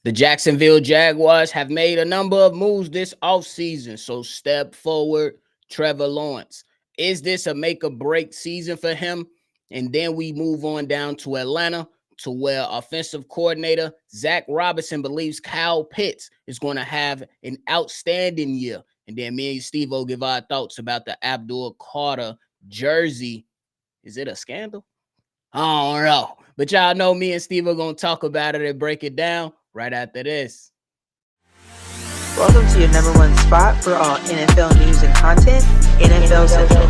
The Jacksonville Jaguars have made a number of moves this offseason. So step forward, Trevor Lawrence. Is this a make or break season for him? And then we move on down to Atlanta, to where offensive coordinator Zach Robinson believes Kyle Pitts is going to have an outstanding year. And then me and Stevo give our thoughts about the Abdul Carter jersey. Is it a scandal? I don't know. But y'all know me and Steve are going to talk about it and break it down right after this. Welcome to your number one spot for all NFL news and content, NFL Central.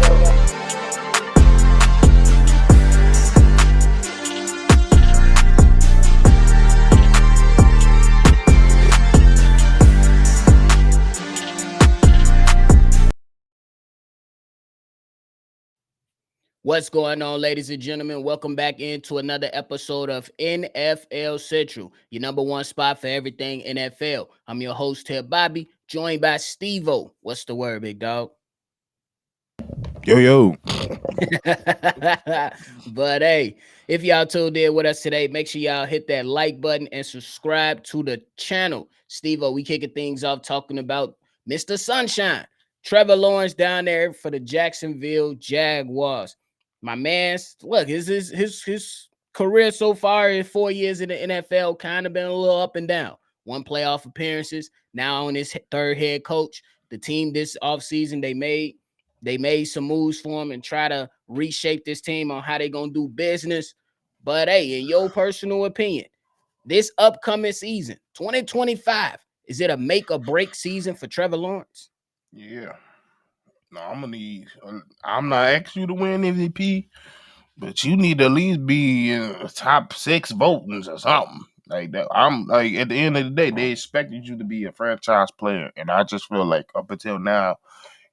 What's going on, ladies and gentlemen? Welcome back into another episode of NFL Central, your number one spot for everything NFL. I'm your host here, Bobby, joined by Stevo. What's the word, big dog? Yo. But hey, if y'all tuned in with us today, make sure y'all hit that like button and subscribe to the channel. Stevo, we kicking things off talking about Mr. Sunshine, Trevor Lawrence down there for the Jacksonville Jaguars. My man's look, his career so far in 4 years in the NFL kind of been a little up and down. One playoff appearances, now on his third head coach. The team this offseason they made some moves for him and try to reshape this team on how they're gonna do business. But hey, in your personal opinion, this upcoming season, 2025, is it a make or break season for Trevor Lawrence? Yeah. No, I'm not asking you to win MVP, but you need to at least be in the top 6 votings or something like that. I'm like, at the end of the day, they expected you to be a franchise player, and I just feel like up until now,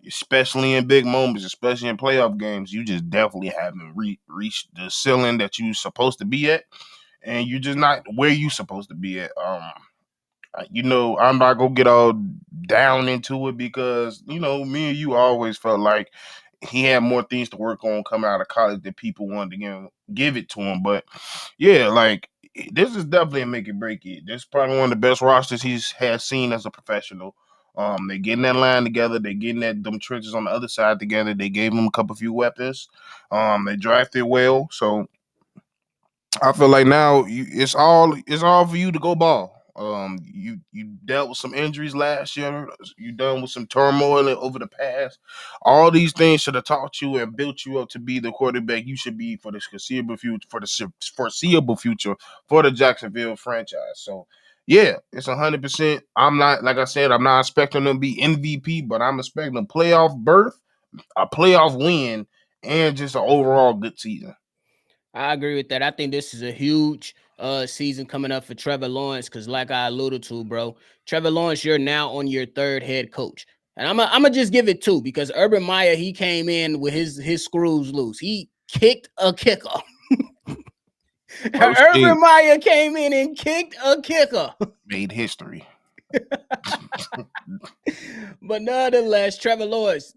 especially in big moments, especially in playoff games, you just definitely haven't reached the ceiling that you're supposed to be at, and you're just not where you're supposed to be at. I'm not gonna get all down into it because me and you always felt like he had more things to work on coming out of college that people wanted to give it to him. But yeah, like this is definitely a make it break it. This is probably one of the best rosters he's has seen as a professional. They're getting that line together. They're getting them trenches on the other side together. They gave him a few weapons. They drafted well, so I feel like now it's all for you to go ball. You dealt with some injuries last year. You done with some turmoil over the past. All these things should have taught you and built you up to be the quarterback you should be for the foreseeable future for the Jacksonville franchise. So yeah, it's 100%. I'm not like I said. I'm not expecting them to be MVP, but I'm expecting a playoff berth, a playoff win, and just an overall good season. I agree with that. I think this is a huge season coming up for Trevor Lawrence because, like I alluded to, bro, Trevor Lawrence, you're now on your third head coach. And I'm gonna just give it two because Urban Meyer, he came in with his screws loose. He kicked a kicker. First Urban thing Meyer came in and kicked a kicker. made history. But nonetheless, Trevor Lawrence,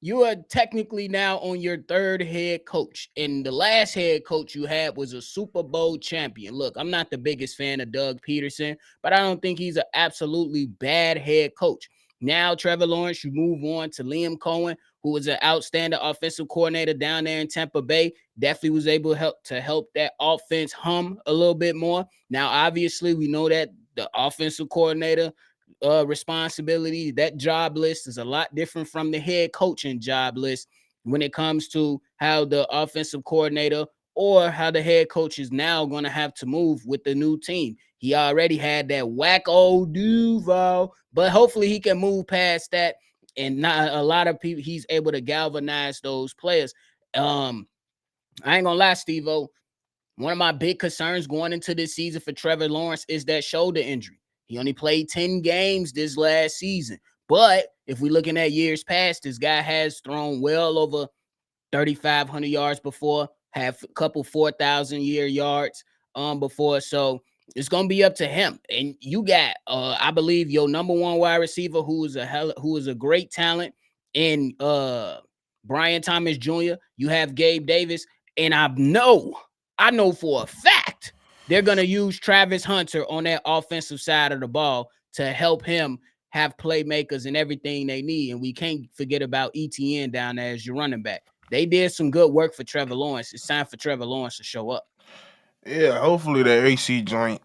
you are technically now on your third head coach. And the last head coach you had was a Super Bowl champion. Look, I'm not the biggest fan of Doug Peterson, but I don't think he's an absolutely bad head coach. Now, Trevor Lawrence, you move on to Liam Cohen, who was an outstanding offensive coordinator down there in Tampa Bay. Definitely was able to help that offense hum a little bit more. Now, obviously, we know that the offensive coordinator responsibility, that job list is a lot different from the head coaching job list when it comes to how the offensive coordinator or how the head coach is now going to have to move with the new team. He already had that wacko Duval, but hopefully he can move past that and not a lot of people. He's able to galvanize those players. I ain't gonna lie, Stevo. One of my big concerns going into this season for Trevor Lawrence is that shoulder injury. He only played 10 games this last season. But if we're looking at years past, this guy has thrown well over 3,500 yards before, have a couple 4,000 year yards before. So it's gonna be up to him. And you got I believe your number one wide receiver who is a great talent in Brian Thomas Jr. You have Gabe Davis, and I know for a fact they're going to use Travis Hunter on that offensive side of the ball to help him have playmakers and everything they need. And we can't forget about ETN down there as your running back. They did some good work for Trevor Lawrence. It's time for Trevor Lawrence to show up. Yeah, hopefully that AC joint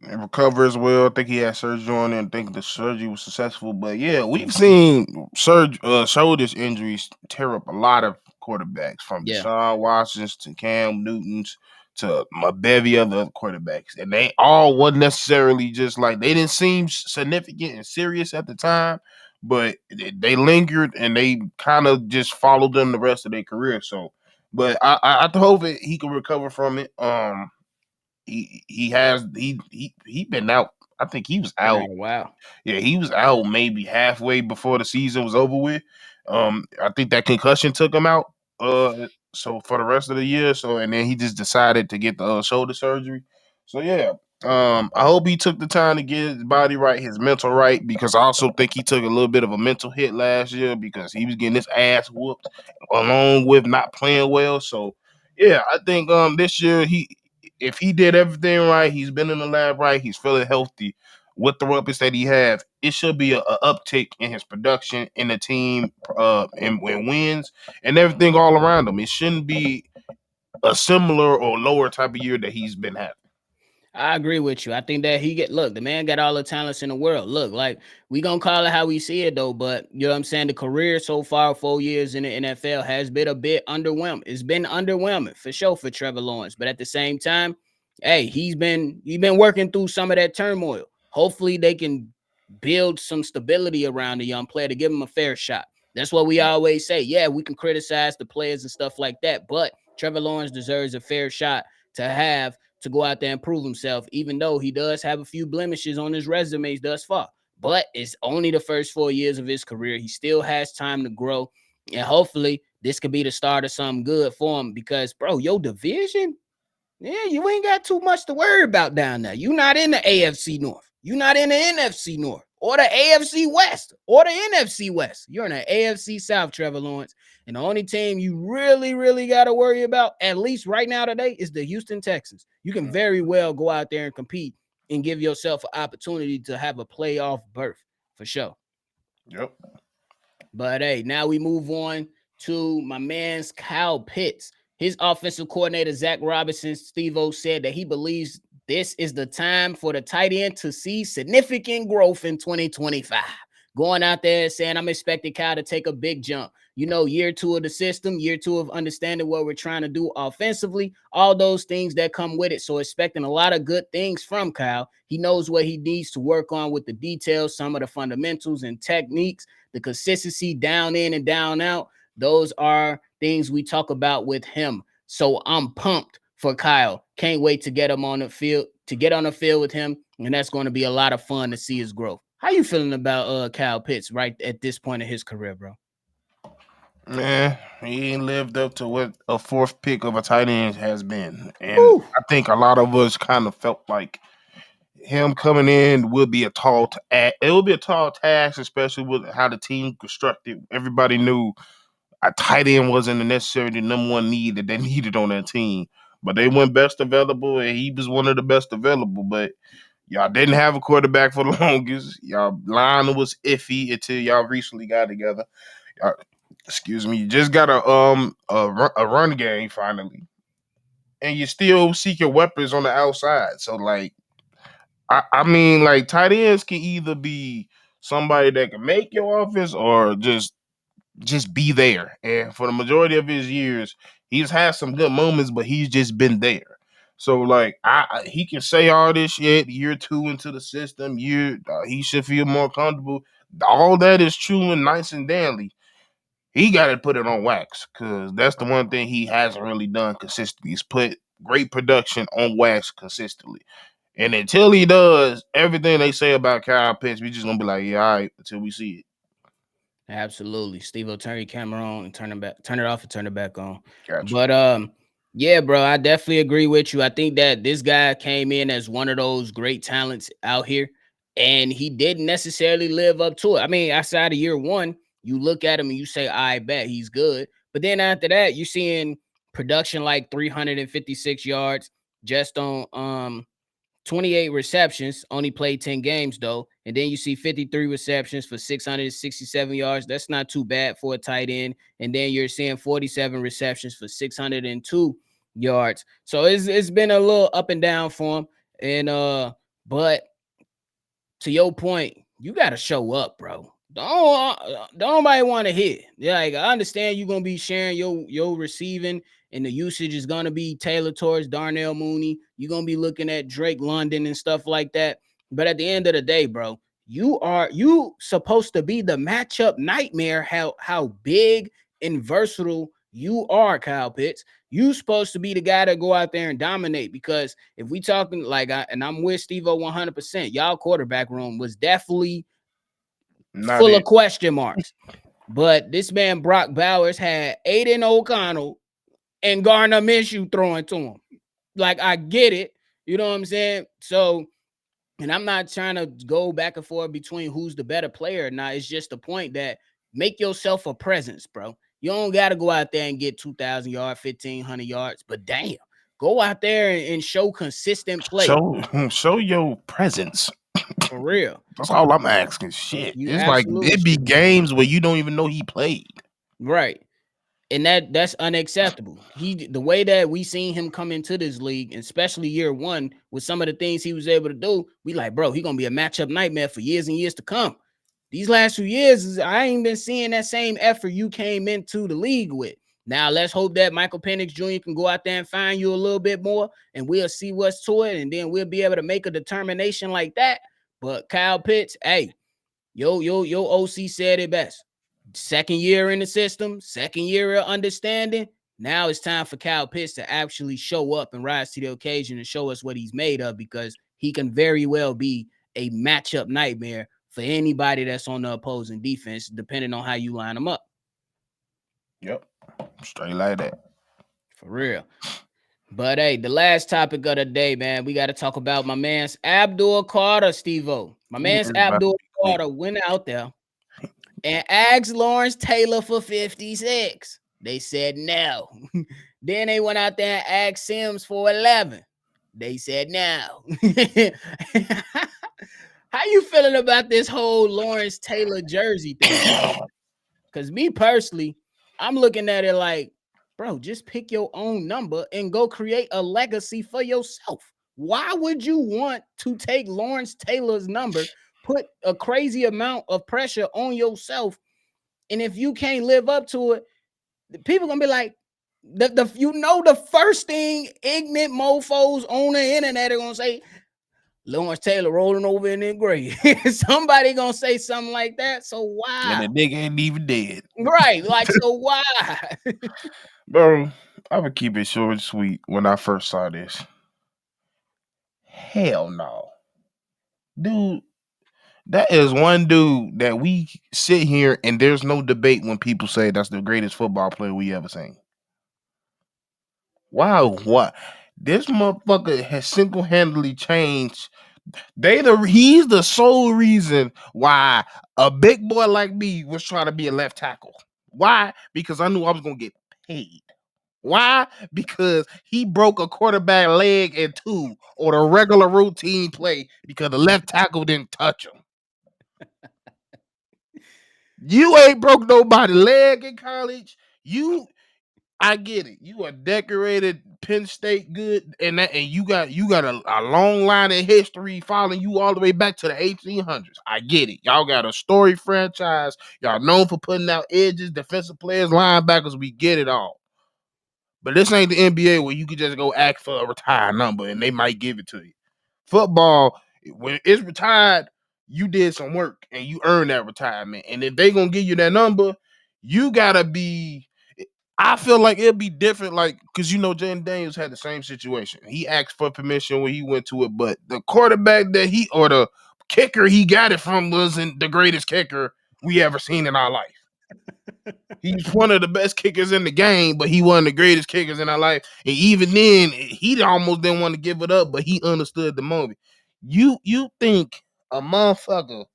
and recover as well. I think he had surgery on it. I think the surgery was successful. But yeah, we've seen shoulders injuries tear up a lot of quarterbacks, from Yeah. Deshaun Watson's to Cam Newton's to a bevy of other quarterbacks, and they all wasn't necessarily just like, they didn't seem significant and serious at the time, but they lingered and they kind of just followed them the rest of their career. So, but I hope he can recover from it. He been out. I think he was Been out. out a while. Yeah, he was out maybe halfway before the season was over with. I think that concussion took him out. So for the rest of the year. So, and then he just decided to get the shoulder surgery. So yeah. I hope he took the time to get his body right, his mental right, because I also think he took a little bit of a mental hit last year because he was getting his ass whooped along with not playing well. So yeah, I think this year, if he did everything right, he's been in the lab right, he's feeling healthy with the weapons that he have, it should be a uptick in his production, in the team, and wins and everything all around him. It shouldn't be a similar or lower type of year that he's been having. I agree with you. I think that the man got all the talents in the world. Look, like, we gonna call it how we see it though, but you know what I'm saying? The career so far, 4 years in the NFL, has been a bit underwhelming. It's been underwhelming for sure for Trevor Lawrence. But at the same time, hey, he's been working through some of that turmoil. Hopefully they can build some stability around the young player to give him a fair shot. That's what we always say. Yeah, we can criticize the players and stuff like that, but Trevor Lawrence deserves a fair shot to go out there and prove himself, even though he does have a few blemishes on his resumes thus far. But it's only the first 4 years of his career. He still has time to grow. And hopefully this could be the start of something good for him because, bro, your division, yeah, you ain't got too much to worry about down there. You're not in the AFC North. You're not in the NFC North or the AFC West or the NFC West. You're in the AFC South, Trevor Lawrence. And the only team you really, really got to worry about, at least right now today, is the Houston Texans. You can very well go out there and compete and give yourself an opportunity to have a playoff berth for sure. Yep. But hey, now we move on to my man's Kyle Pitts. His offensive coordinator, Zach Robinson, Stevo, said that he believes this is the time for the tight end to see significant growth in 2025. Going out there and saying, I'm expecting Kyle to take a big jump. You know, year two of the system, year two of understanding what we're trying to do offensively, all those things that come with it. So expecting a lot of good things from Kyle. He knows what he needs to work on with the details, some of the fundamentals and techniques, the consistency down in and down out. Those are things we talk about with him. So I'm pumped for Kyle. Can't wait to get him on the field, with him. And that's going to be a lot of fun to see his growth. How you feeling about Kyle Pitts right at this point in his career, bro? Man, he ain't lived up to what a fourth pick of a tight end has been. And Woo. I think a lot of us kind of felt like him coming in will be a tall it will be a tall task, especially with how the team constructed. Everybody knew a tight end wasn't necessarily the number one need that they needed on that team. But they went best available, and he was one of the best available. But y'all didn't have a quarterback for the longest. Y'all line was iffy until y'all recently got together. Y'all, excuse me, you just got a run game finally, and you still seek your weapons on the outside. So like, I mean, like, tight ends can either be somebody that can make your offense or just be there. And for the majority of his years, he's had some good moments, but he's just been there. So like, he can say all this shit year two into the system. He should feel more comfortable. All that is true and nice and dandy. He got to put it on wax because that's the one thing he hasn't really done consistently. He's put great production on wax consistently. And until he does, everything they say about Kyle Pitts, we just gonna be like, yeah, all right, until we see it. Absolutely. Stevo, turn your camera on and turn it off and turn it back on. Gotcha. But yeah, bro, I definitely agree with you. I think that this guy came in as one of those great talents out here, and he didn't necessarily live up to it. I mean, outside of year one, you look at him and you say, I bet he's good. But then after that, you're seeing production like 356 yards, just on 28 receptions, only played 10 games though. And then you see 53 receptions for 667 yards. That's not too bad for a tight end. And then you're seeing 47 receptions for 602 yards. So it's been a little up and down for him. And but to your point, you gotta show up, bro. Don't nobody want to hit. Yeah, like I understand you're gonna be sharing your receiving, and the usage is gonna be tailored towards Darnell Mooney. You're gonna be looking at Drake London and stuff like that. But at the end of the day, bro, you supposed to be the matchup nightmare. How big and versatile you are, Kyle Pitts. You supposed to be the guy that go out there and dominate, because if we talking like and I'm with Stevo 100%, y'all quarterback room was definitely Not full of it. question marks. But this man Brock Bowers had Aiden O'Connell and Gardner Minshew throwing to him. Like, I get it. You know what I'm saying? So, and I'm not trying to go back and forth between who's the better player. Now, it's just the point that make yourself a presence, bro. You don't got to go out there and get 2,000 yards, 1,500 yards, but damn, go out there and show consistent play. Show your presence. For real. That's all I'm asking. Shit. You It's like absolutely it be should. games where you don't even know he played. Right. And that's unacceptable. The way that we seen him come into this league, especially year one, with some of the things he was able to do, we like, bro, he gonna be a matchup nightmare for years and years to come. These last few years, I ain't been seeing that same effort you came into the league with. Now let's hope that Michael Penix Jr. can go out there and find you a little bit more, and we'll see what's to it, and then we'll be able to make a determination like that. But Kyle Pitts, hey, your OC said it best. Second year in the system, second year of understanding. Now it's time for Kyle Pitts to actually show up and rise to the occasion and show us what he's made of, because he can very well be a matchup nightmare for anybody that's on the opposing defense, depending on how you line them up. Yep. Straight like that. For real. But hey, the last topic of the day, man, we got to talk about my man's Abdul Carter, Steve-O. My man's Abdul Carter went out there and asked Lawrence Taylor for 56. They said no. Then they went out there and asked Sims for 11. They said no. How you feeling about this whole Lawrence Taylor jersey thing? Because me personally, I'm looking at it like, bro, just pick your own number and go create a legacy for yourself. Why would you want to take Lawrence Taylor's number, put a crazy amount of pressure on yourself, and if you can't live up to it, the people gonna be like, the first thing ignorant mofos on the internet are gonna say, Lawrence Taylor rolling over in their grave. Somebody gonna say something like that. So why? And the nigga ain't even dead. Right. Like, so why? Bro, I would keep it short and sweet when I first saw this. Hell no. Dude, that is one dude that we sit here and there's no debate when people say that's the greatest football player we ever seen. Wow, what? This motherfucker has single-handedly changed. He's the sole reason why a big boy like me was trying to be a left tackle. Why? Because I knew I was gonna get paid. Why? Because he broke a quarterback leg in two on a regular routine play because the left tackle didn't touch him. You ain't broke nobody leg in college. I get it. You a decorated Penn State good, and you got a long line of history following you all the way back to the 1800s. I get it. Y'all got a story franchise. Y'all known for putting out edges, defensive players, linebackers. We get it all. But this ain't the NBA where you could just go ask for a retired number and they might give it to you. Football, when it's retired, you did some work and you earned that retirement. And if they gonna give you that number, you gotta be. I feel like it'll be different, like because Jaden Daniels had the same situation. He asked for permission when he went to it, but the quarterback or the kicker he got it from wasn't the greatest kicker we ever seen in our life. He's one of the best kickers in the game, but he one of the greatest kickers in our life. And even then, he almost didn't want to give it up, but he understood the moment. You think a motherfucker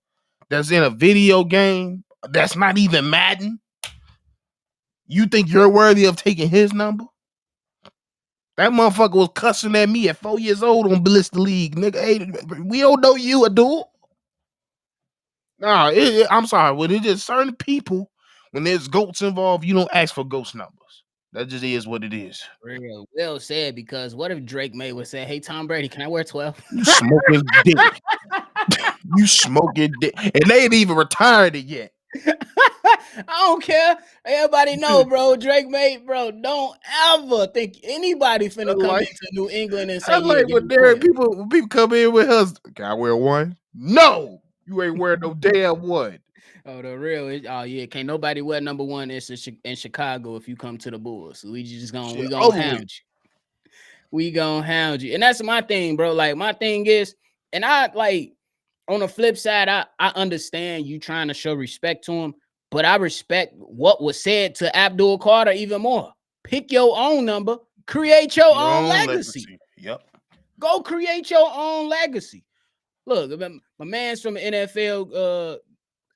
that's in a video game that's not even Madden, you think you're worthy of taking his number? That motherfucker was cussing at me at 4 years old on Blister League, nigga. Hey, we don't know you, a dude. Nah, I'm sorry. When it's just certain people, when there's goats involved, you don't ask for ghost numbers. That just is what it is. Real well said, because what if Drake May would say, "Hey Tom Brady, can I wear 12?" You smoking dick. You smoking dick. And they ain't even retired it yet. I don't care. Everybody know, bro. Drake May, bro. Don't ever think anybody finna come Like, into New England and say, I "Yeah, like give when me there 12." when people come in with us. Can I wear one? No, you ain't wearing no damn one. Oh, the real. Oh yeah, can't nobody wear number one in Chicago if you come to the Bulls. We just gonna Shit, we gonna over with. hound you. We gonna hound you, and that's my thing, bro. Like my thing is, and I like on the flip side, I understand you trying to show respect to him, but I respect what was said to Abdul Carter even more. Pick your own number, create your own legacy. Yep. Go create your own legacy. Look, my man's from the NFL.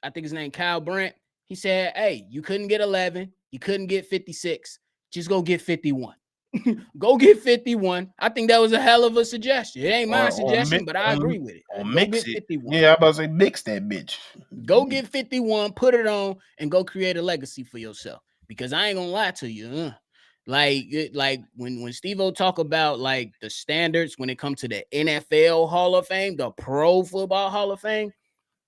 I think his name Kyle Brandt. He said, "Hey, you couldn't get 11, you couldn't get 56. Just go get 51." Go get 51. I think that was a hell of a suggestion. It ain't my suggestion, but I agree with it. Or Go mix get it. 51. Yeah, I about to say mix that bitch. Go get 51, put it on, and go create a legacy for yourself. Because I ain't gonna lie to you. Like when Stevo talk about like the standards when it comes to the NFL Hall of Fame, the Pro Football Hall of Fame,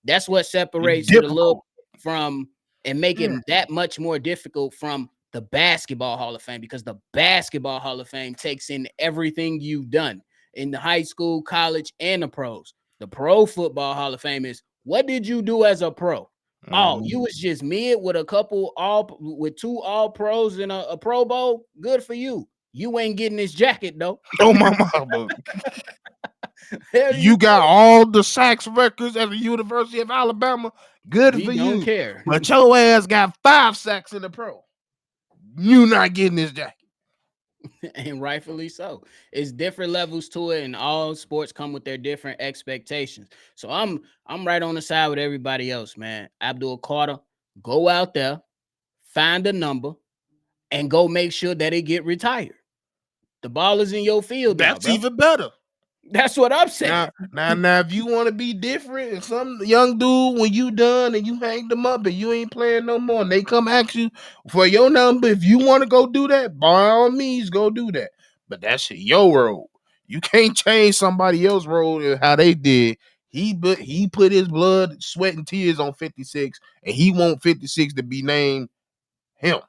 that's what separates it a little Difficult. from and make it that much more difficult from the Basketball Hall of Fame, because the Basketball Hall of Fame takes in everything you've done in the high school, college, and the pros. The Pro Football Hall of Fame is, what did you do as a pro? Oh, you was just mid with a couple with 2 all pros and a Pro Bowl. Good for you. You ain't getting this jacket though. Oh my mama. Hell You got all the sacks records at the University of Alabama. Good we for don't you. care. But your ass got 5 sacks in the pro. You not getting this jacket. And rightfully so. It's different levels to it, and all sports come with their different expectations. So I'm right on the side with everybody else, man. Abdul Carter, go out there, find a number, and go make sure that it get retired. The ball is in your field now, That's bro. even better. That's what I'm saying. Now, if you want to be different, and some young dude, when you done and you hang them up and you ain't playing no more, and they come ask you for your number, if you want to go do that, by all means, go do that. But that's your role. You can't change somebody else's role and how they did. He put his blood, sweat, and tears on 56, and he want 56 to be named him.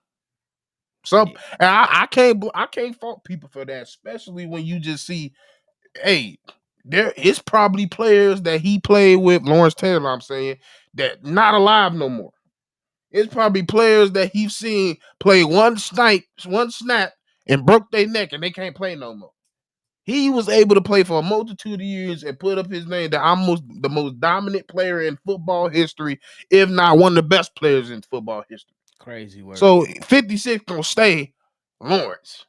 And I can't fault people for that, especially when you just see, hey, there is probably players that he played with, Lawrence Taylor, I'm saying, that not alive no more. It's probably players that he's seen play one snap, and broke their neck and they can't play no more. He was able to play for a multitude of years and put up his name that almost the most dominant player in football history, if not one of the best players in football history. Crazy work. So 56 gonna stay Lawrence.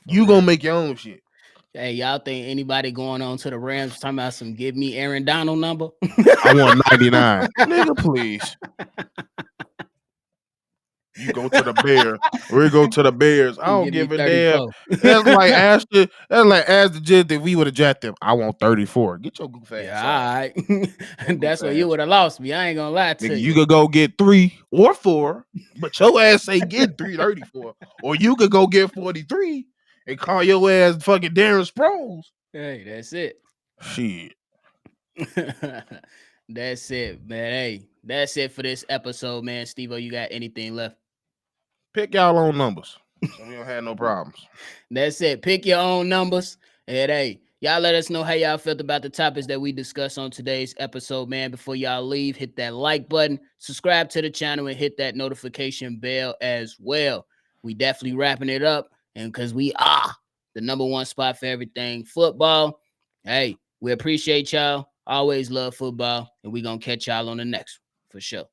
You gonna make your own shit. Hey, y'all think anybody going on to the Rams talking about some give me Aaron Donald number? I want 99. Nigga, please. You go to the Bears. We go to the Bears. I don't give a damn. That's like ask the Jets if we would have drafted him. I want 34. Get your goof ass. Yeah, all right. That's where you would have lost me. I ain't gonna lie to Nigga, you. you could go get 3 or 4, but your ass say get 334. Or you could go get 43 and call your ass fucking Darren Sproles. Hey, that's it. Shit. That's it, man. Hey, that's it for this episode, man. Stevo, you got anything left? Pick y'all own numbers, so we don't have no problems. That's it. Pick your own numbers. And hey, y'all let us know how y'all felt about the topics that we discussed on today's episode, man. Before y'all leave, hit that like button, subscribe to the channel, and hit that notification bell as well. We definitely wrapping it up, and because we are the number one spot for everything football. Hey, we appreciate y'all. Always love football, and we gonna catch y'all on the next one for sure.